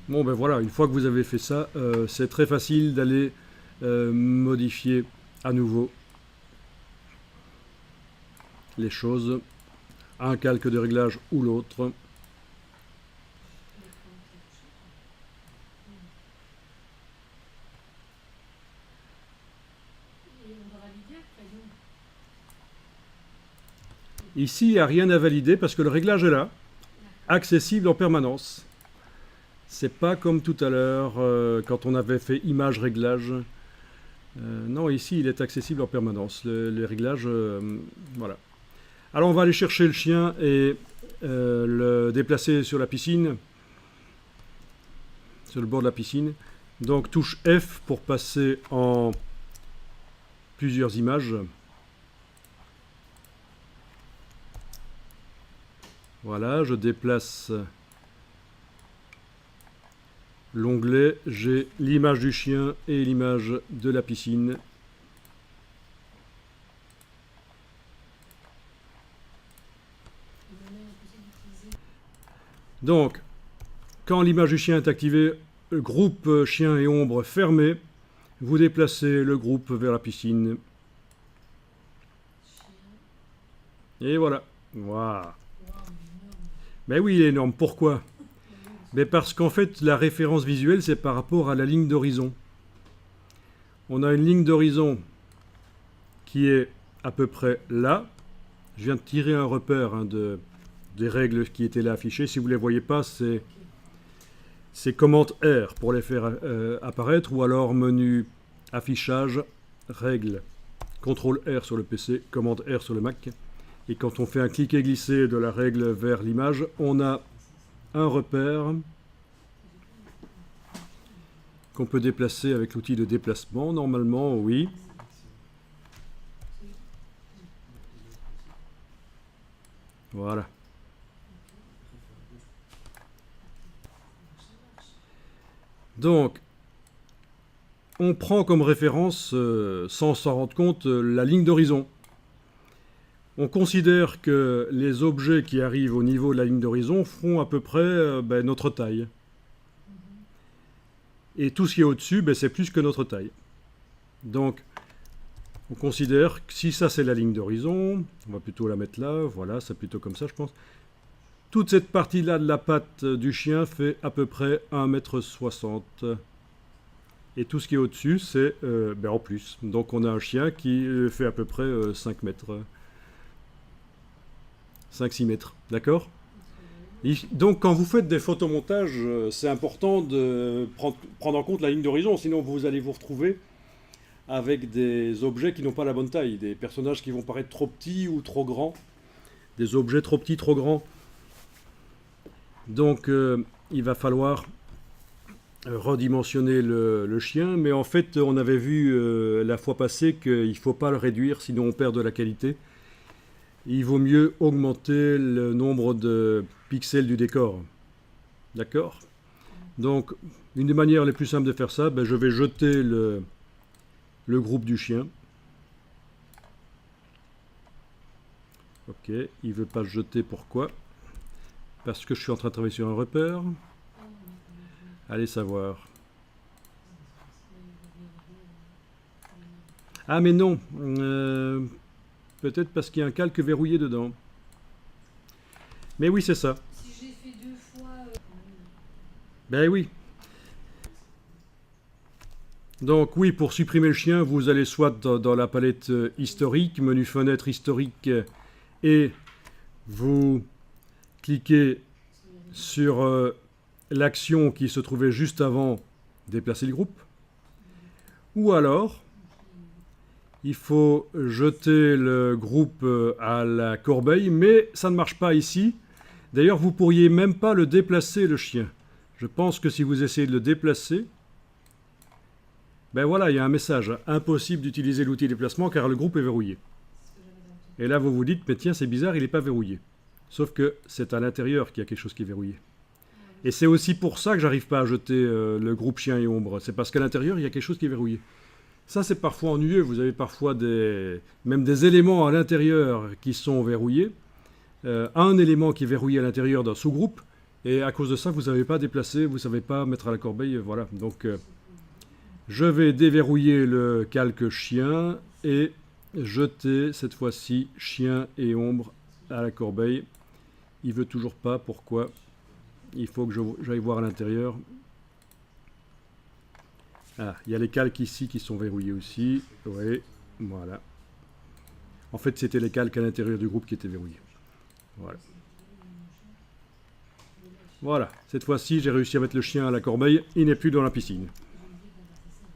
Bon ben voilà, une fois que vous avez fait ça, c'est très facile d'aller modifier à nouveau les choses, un calque de réglage ou l'autre. Ici, il n'y a rien à valider parce que le réglage est là, accessible en permanence. C'est pas comme tout à l'heure quand on avait fait image réglage. Non, ici il est accessible en permanence. Les réglages, voilà. Alors on va aller chercher le chien et le déplacer sur la piscine, sur le bord de la piscine. Donc touche F pour passer en plusieurs images. Voilà, je déplace l'onglet, j'ai l'image du chien et l'image de la piscine. Donc, quand l'image du chien est activée, groupe chien et ombre fermé, vous déplacez le groupe vers la piscine. Et voilà. Voilà. Ben oui, il est énorme. Pourquoi? Mais parce qu'en fait, la référence visuelle, c'est par rapport à la ligne d'horizon. On a une ligne d'horizon qui est à peu près là. Je viens de tirer un repère des règles qui étaient là affichées. Si vous ne les voyez pas, c'est commande R pour les faire apparaître, ou alors menu affichage, règles, CTRL R sur le PC, commande R sur le Mac. Et quand on fait un cliquer glisser de la règle vers l'image, on a un repère qu'on peut déplacer avec l'outil de déplacement. Normalement, oui. Voilà. Donc, on prend comme référence, sans s'en rendre compte, la ligne d'horizon. On considère que les objets qui arrivent au niveau de la ligne d'horizon font à peu près notre taille. Et tout ce qui est au-dessus, c'est plus que notre taille. Donc, on considère que si ça c'est la ligne d'horizon, on va plutôt la mettre là, voilà, c'est plutôt comme ça je pense. Toute cette partie-là de la patte du chien fait à peu près 1,60 m. Et tout ce qui est au-dessus, c'est en plus. Donc on a un chien qui fait à peu près 5 mètres. 5-6 mètres, d'accord? Donc quand vous faites des photomontages, c'est important de prendre en compte la ligne d'horizon, sinon vous allez vous retrouver avec des objets qui n'ont pas la bonne taille, des personnages qui vont paraître trop petits ou trop grands, des objets trop petits, trop grands. Donc il va falloir redimensionner le chien, mais en fait on avait vu la fois passée qu'il ne faut pas le réduire, sinon on perd de la qualité. Il vaut mieux augmenter le nombre de pixels du décor. D'accord? Donc, une des manières les plus simples de faire ça, je vais jeter le groupe du chien. Ok, il ne veut pas le jeter, pourquoi? Parce que je suis en train de travailler sur un repère. Allez savoir. Ah mais non, peut-être parce qu'il y a un calque verrouillé dedans. Mais oui, c'est ça. Si j'ai fait 2 fois. Ben oui. Donc oui, pour supprimer le chien, vous allez soit dans la palette historique, menu fenêtre historique, et vous cliquez sur l'action qui se trouvait juste avant déplacer le groupe. Ou alors, il faut jeter le groupe à la corbeille, mais ça ne marche pas ici. D'ailleurs, vous ne pourriez même pas le déplacer, le chien. Je pense que si vous essayez de le déplacer, ben voilà, il y a un message. Impossible d'utiliser l'outil déplacement car le groupe est verrouillé. Et là, vous vous dites, mais tiens, c'est bizarre, il n'est pas verrouillé. Sauf que c'est à l'intérieur qu'il y a quelque chose qui est verrouillé. Et c'est aussi pour ça que j'arrive pas à jeter le groupe chien et ombre. C'est parce qu'à l'intérieur, il y a quelque chose qui est verrouillé. Ça, c'est parfois ennuyeux. Vous avez parfois même des éléments à l'intérieur qui sont verrouillés. Un élément qui est verrouillé à l'intérieur d'un sous-groupe Et à cause de ça, vous ne savez pas déplacer, vous ne savez pas mettre à la corbeille. Voilà. Donc, je vais déverrouiller le calque chien et jeter cette fois-ci chien et ombre à la corbeille. Il veut toujours pas. Pourquoi? Il faut que j'aille voir à l'intérieur. Ah, il y a les calques ici qui sont verrouillés aussi. Oui, voilà. En fait, c'était les calques à l'intérieur du groupe qui étaient verrouillés. Voilà. Voilà, cette fois-ci, j'ai réussi à mettre le chien à la corbeille. Il n'est plus dans la piscine.